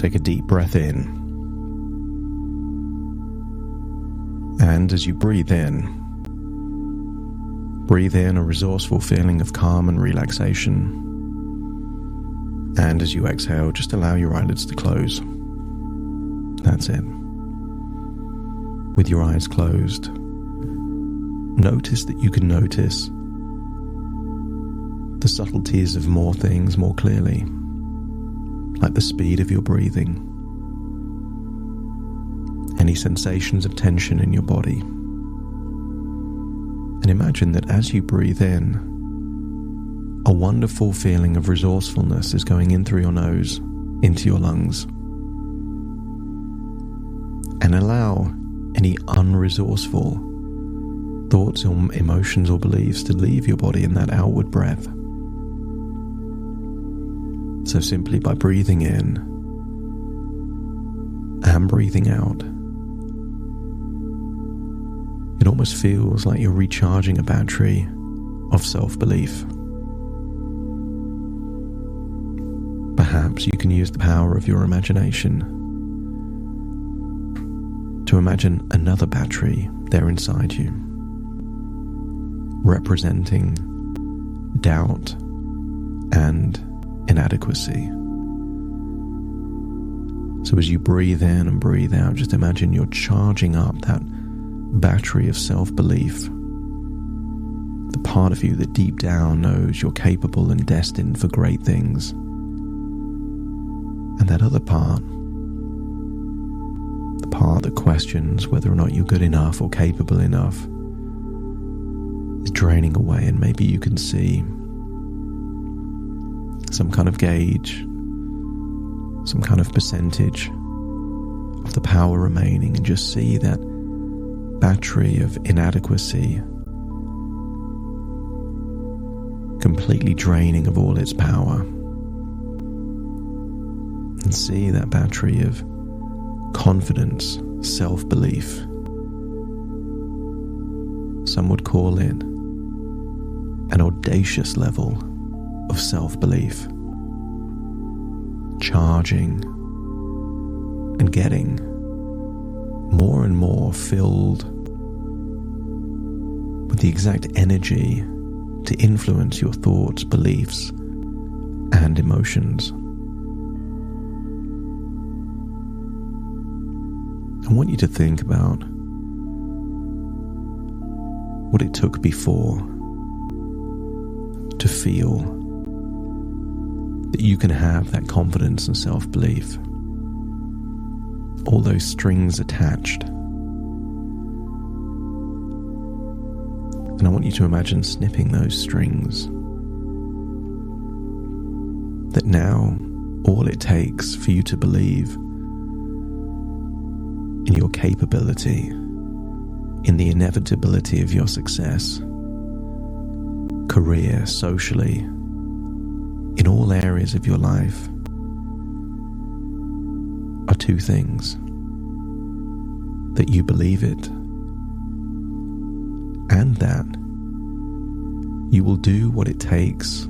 Take a deep breath in. And as you breathe in a resourceful feeling of calm and relaxation. And as you exhale, just allow your eyelids to close. That's it. With your eyes closed, notice that you can notice the subtleties of more things more clearly, like the speed of your breathing, any sensations of tension in your body. And imagine that as you breathe in, a wonderful feeling of resourcefulness is going in through your nose, into your lungs. And allow any unresourceful thoughts or emotions or beliefs to leave your body in that outward breath. So simply by breathing in and breathing out, it almost feels like you're recharging a battery of self-belief. Perhaps you can use the power of your imagination to imagine another battery there inside you, representing doubt and inadequacy. So as you breathe in and breathe out, just imagine you're charging up that battery of self-belief, the part of you that deep down knows you're capable and destined for great things. And that other part, the part that questions whether or not you're good enough or capable enough, is draining away, and maybe you can see some kind of gauge, some kind of percentage of the power remaining, and just see that battery of inadequacy completely draining of all its power, and see that battery of confidence, self-belief. Some would call it an audacious level of self-belief, charging and getting more and more filled with the exact energy to influence your thoughts, beliefs, and emotions. I want you to think about what it took before to feel that you can have that confidence and self-belief. All those strings attached. And I want you to imagine snipping those strings. That now all it takes for you to believe in your capability, in the inevitability of your success, career, socially, in all areas of your life, are two things: that you believe it, and that you will do what it takes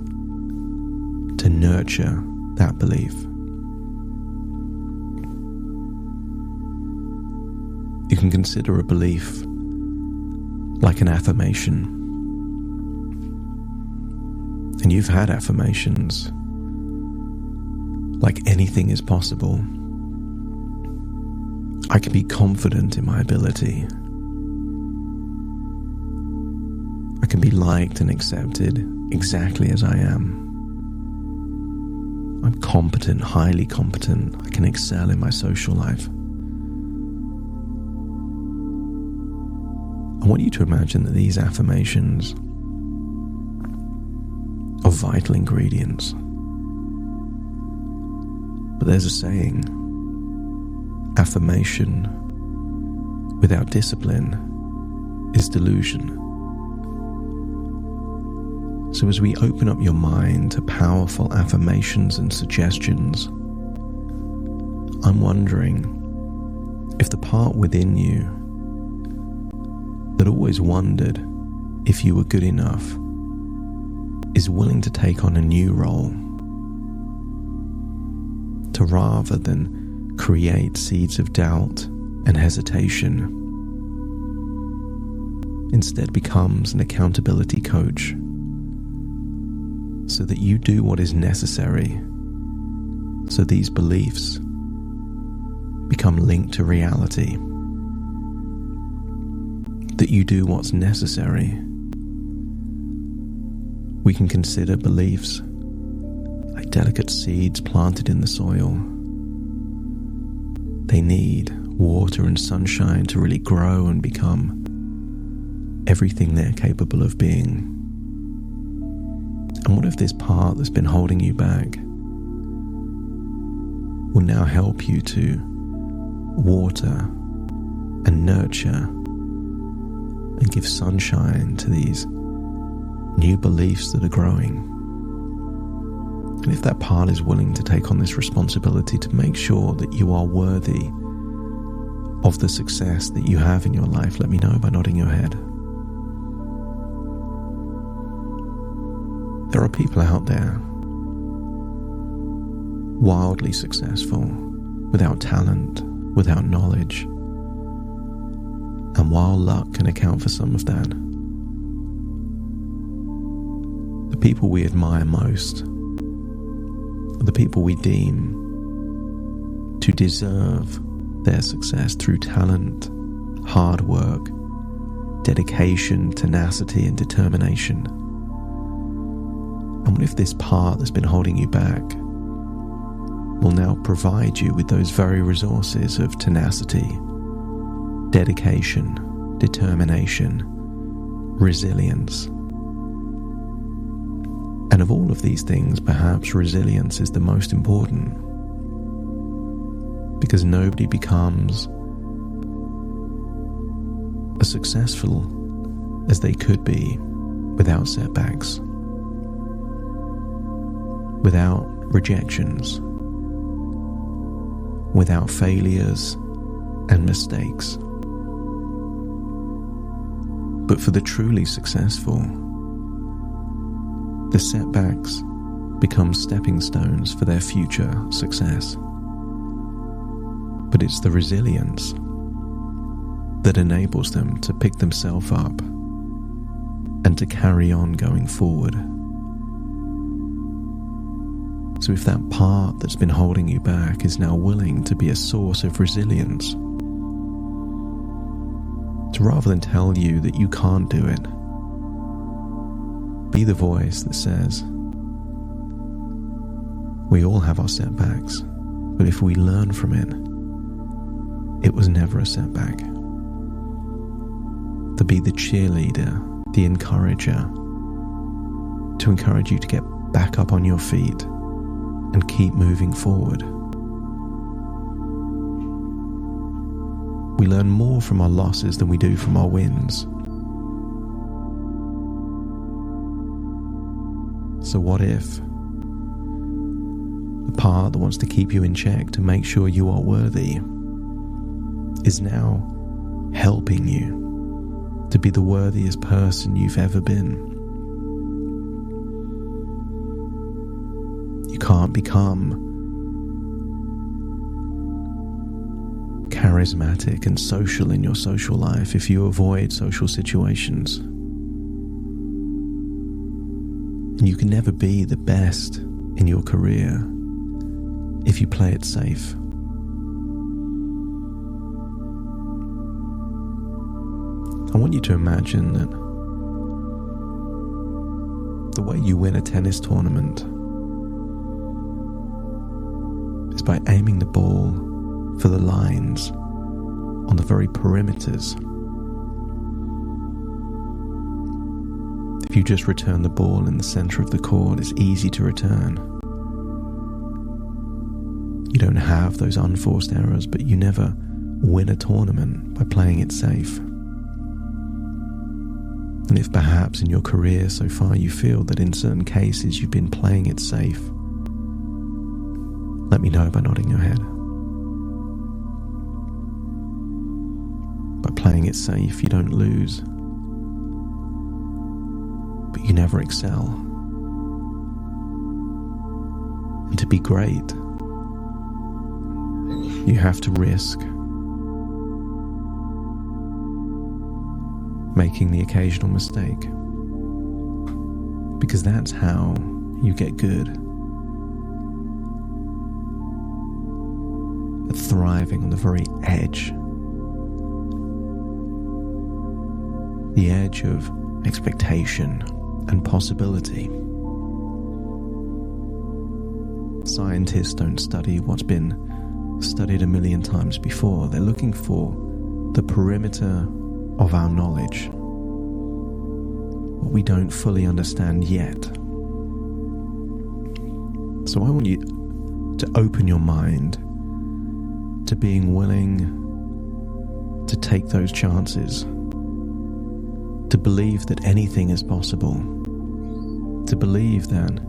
to nurture that belief. You can consider a belief like an affirmation. And you've had affirmations like anything is possible. I can be confident in my ability. I can be liked and accepted exactly as I am. I'm competent, highly competent. I can excel in my social life. I want you to imagine that these affirmations are vital ingredients. But there's a saying, affirmation without discipline is delusion. So as we open up your mind to powerful affirmations and suggestions, I'm wondering if the part within you that always wondered if you were good enough is willing to take on a new role, to rather than create seeds of doubt and hesitation. Instead becomes an accountability coach, so that you do what is necessary, so these beliefs become linked to reality. That you do what's necessary. We can consider beliefs like delicate seeds planted in the soil. They need water and sunshine to really grow and become everything they're capable of being. And what if this part that's been holding you back will now help you to water and nurture and give sunshine to these new beliefs that are growing? And if that part is willing to take on this responsibility to make sure that you are worthy of the success that you have in your life, let me know by nodding your head. There are people out there wildly successful, without talent, without knowledge. And while luck can account for some of that, the people we admire most are the people we deem to deserve their success through talent, hard work, dedication, tenacity, and determination. And what if this part that's been holding you back will now provide you with those very resources of tenacity, dedication, determination, resilience? And of all of these things, perhaps resilience is the most important, because nobody becomes as successful as they could be without setbacks, without rejections, without failures and mistakes. But for the truly successful, the setbacks become stepping stones for their future success. But it's the resilience that enables them to pick themselves up and to carry on going forward. So if that part that's been holding you back is now willing to be a source of resilience, to rather than tell you that you can't do it, be the voice that says, we all have our setbacks, but if we learn from it, it was never a setback. To be the cheerleader, the encourager, to encourage you to get back up on your feet and keep moving forward. We learn more from our losses than we do from our wins. So what if the part that wants to keep you in check to make sure you are worthy is now helping you to be the worthiest person you've ever been? You can't become charismatic and social in your social life if you avoid social situations. And you can never be the best in your career if you play it safe. I want you to imagine that the way you win a tennis tournament is by aiming the ball for the lines on the very perimeters. If you just return the ball in the center of the court, it's easy to return. You don't have those unforced errors, but you never win a tournament by playing it safe. And if perhaps in your career so far you feel that in certain cases you've been playing it safe, let me know by nodding your head. By playing it safe, you don't lose, but you never excel. And to be great, You have to risk making the occasional mistake, because that's how you get good at thriving on the very edge, the edge of expectation and possibility. Scientists don't study what's been studied a million times before. They're looking for the perimeter of our knowledge, what we don't fully understand yet. So I want you to open your mind to being willing to take those chances, to believe that anything is possible, to believe that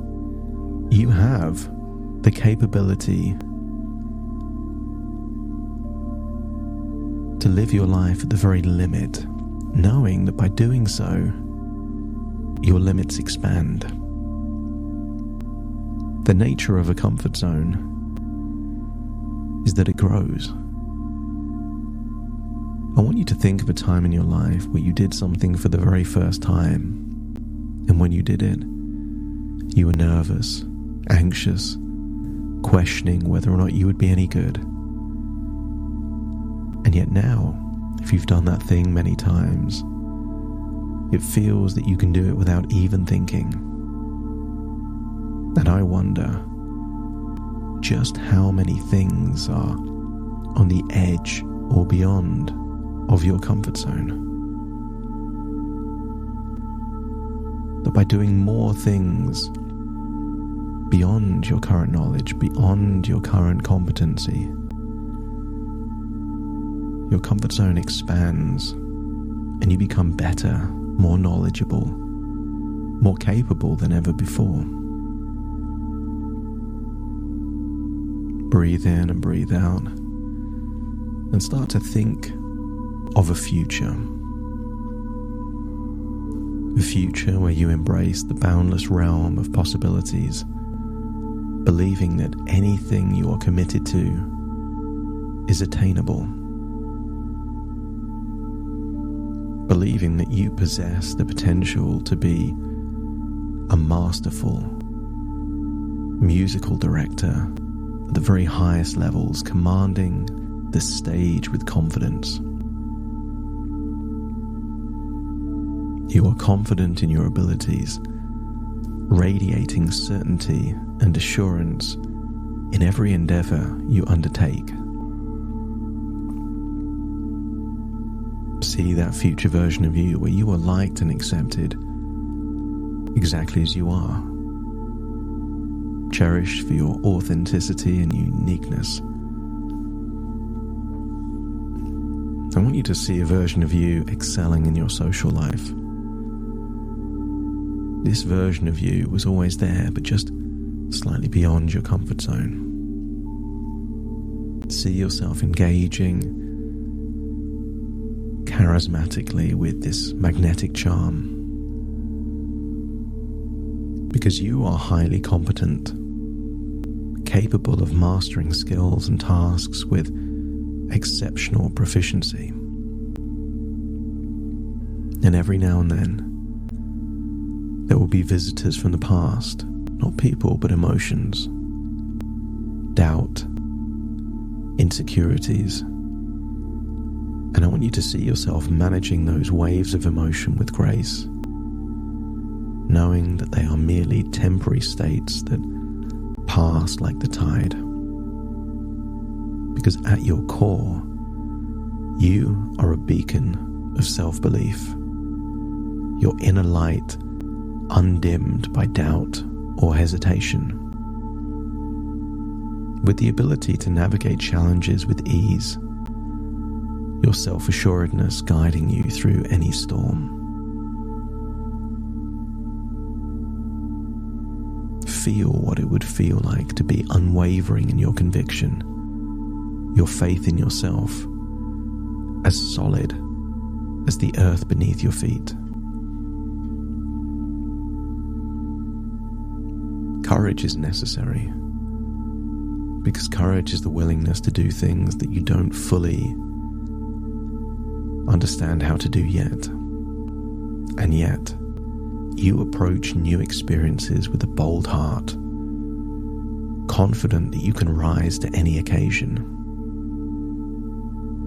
you have the capability to live your life at the very limit, knowing that by doing so, your limits expand. The nature of a comfort zone is that it grows. I want you to think of a time in your life where you did something for the very first time, and when you did it, you were nervous, anxious, questioning whether or not you would be any good. And yet now, if you've done that thing many times, it feels that you can do it without even thinking. And I wonder just how many things are on the edge or beyond of your comfort zone. That by doing more things beyond your current knowledge, beyond your current competency, your comfort zone expands and you become better, more knowledgeable, more capable than ever before. Breathe in and breathe out and start to think of a future. A future where you embrace the boundless realm of possibilities, believing that anything you are committed to is attainable. Believing that you possess the potential to be a masterful musical director at the very highest levels, commanding the stage with confidence. You are confident in your abilities, radiating certainty and assurance in every endeavor you undertake. See that future version of you where you are liked and accepted exactly as you are, cherished for your authenticity and uniqueness. I want you to see a version of you excelling in your social life. This version of you was always there, but just slightly beyond your comfort zone. See yourself engaging charismatically with this magnetic charm, because you are highly competent, capable of mastering skills and tasks with exceptional proficiency. And every now and then, there will be visitors from the past, not people, but emotions, doubt, insecurities. And I want you to see yourself managing those waves of emotion with grace, knowing that they are merely temporary states that pass like the tide. Because at your core, you are a beacon of self-belief, your inner light undimmed by doubt or hesitation, with the ability to navigate challenges with ease, your self-assuredness guiding you through any storm. Feel what it would feel like to be unwavering in your conviction, your faith in yourself, as solid as the earth beneath your feet. Courage is necessary, Because courage is the willingness to do things that you don't fully understand how to do yet. And yet, you approach new experiences with a bold heart, confident that you can rise to any occasion,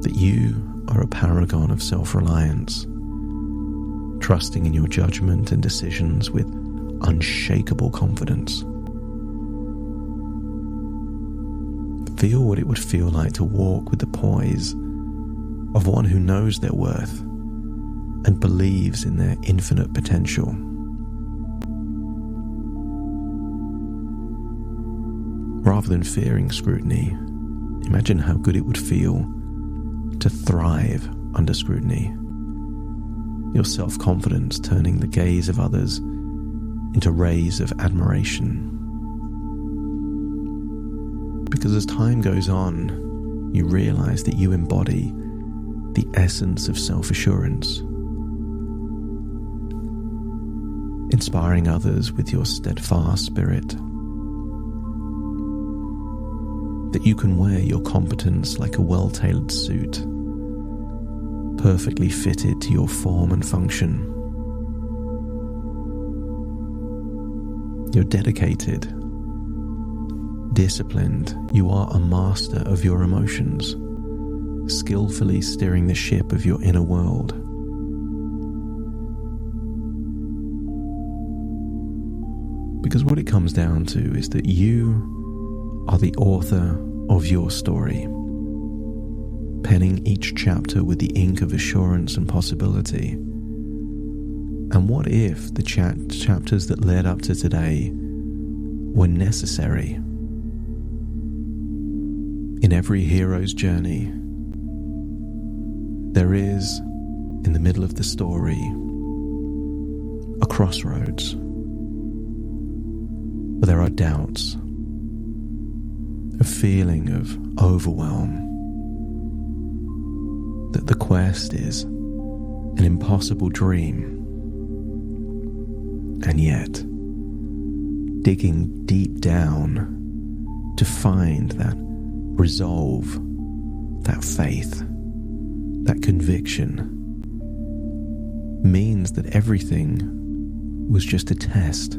that you are a paragon of self-reliance, trusting in your judgment and decisions with unshakable confidence. Feel what it would feel like to walk with the poise of one who knows their worth and believes in their infinite potential. Rather than fearing scrutiny, imagine how good it would feel to thrive under scrutiny. Your self-confidence turning the gaze of others into rays of admiration. Because as time goes on, you realize that you embody the essence of self-assurance, inspiring others with your steadfast spirit, that you can wear your competence like a well-tailored suit, perfectly fitted to your form and function. You're dedicated, disciplined. You are a master of your emotions, skillfully steering the ship of your inner world. Because what it comes down to is that you are the author of your story, penning each chapter with the ink of assurance and possibility. And what if the chapters that led up to today were necessary? In every hero's journey, there is, in the middle of the story, a crossroads where there are doubts, a feeling of overwhelm, that the quest is an impossible dream, and yet digging deep down to find that resolve, that faith, that conviction means that everything was just a test.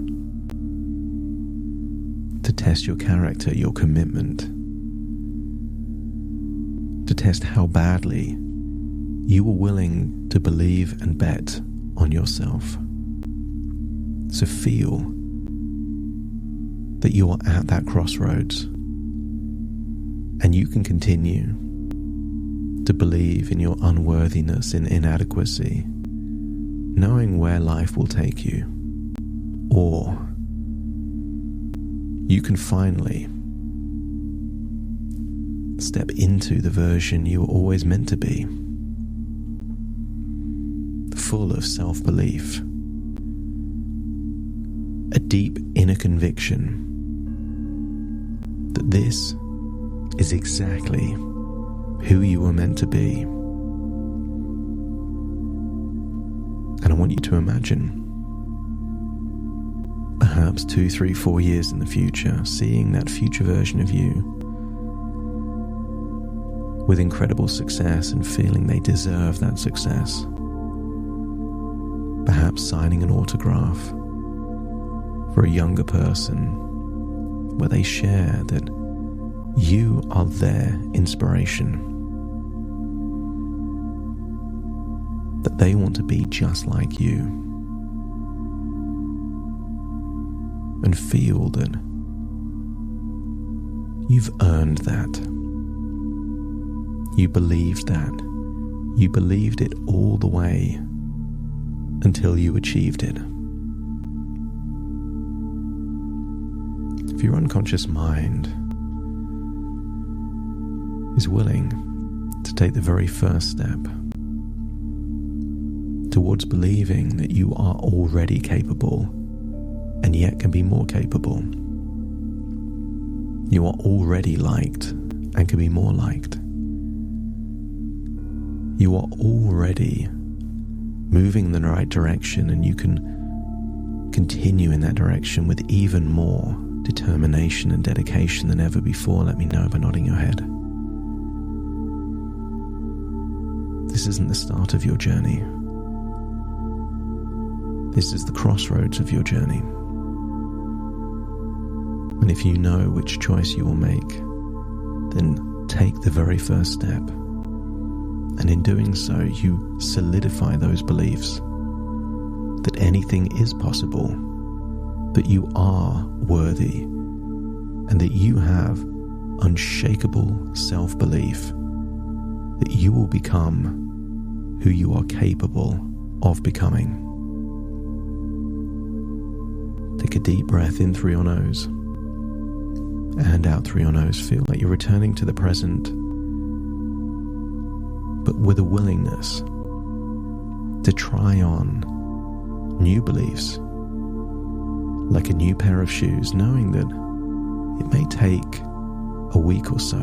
To test your character, your commitment, to test how badly you were willing to believe and bet on yourself. So feel that you are at that crossroads, and you can continue to believe in your unworthiness and inadequacy, knowing where life will take you, or you can finally step into the version you were always meant to be, full of self-belief, a deep inner conviction that this is exactly who you were meant to be. And I want you to imagine, perhaps 2, 3, 4 years in the future, seeing that future version of you with incredible success and feeling they deserve that success. Perhaps signing an autograph for a younger person where they share that you are their inspiration, that they want to be just like you, and feel that you've earned that. You believed that. You believed it all the way until you achieved it. If your unconscious mind is willing to take the very first step towards believing that you are already capable and yet can be more capable, you are already liked and can be more liked, you are already moving in the right direction and you can continue in that direction with even more determination and dedication than ever before, let me know by nodding your head. This isn't the start of your journey. This is the crossroads of your journey. And if you know which choice you will make, then take the very first step. And in doing so, you solidify those beliefs that anything is possible, that you are worthy, and that you have unshakable self-belief that you will become who you are capable of becoming. Take a deep breath in through your nose and out through your nose. Feel like you're returning to the present, but with a willingness to try on new beliefs like a new pair of shoes, knowing that it may take a week or so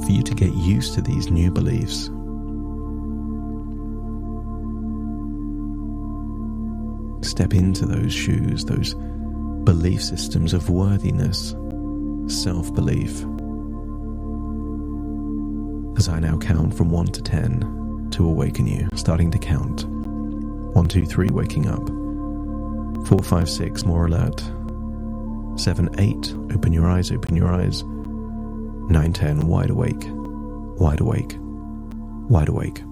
for you to get used to these new beliefs. Step into those shoes, those belief systems of worthiness, self-belief. As I now count from 1 to 10 to awaken you, starting to count. 1, 2, 3, waking up. 4, 5, 6, more alert. 7, 8, open your eyes, open your eyes. 9, 10, wide awake, wide awake, wide awake.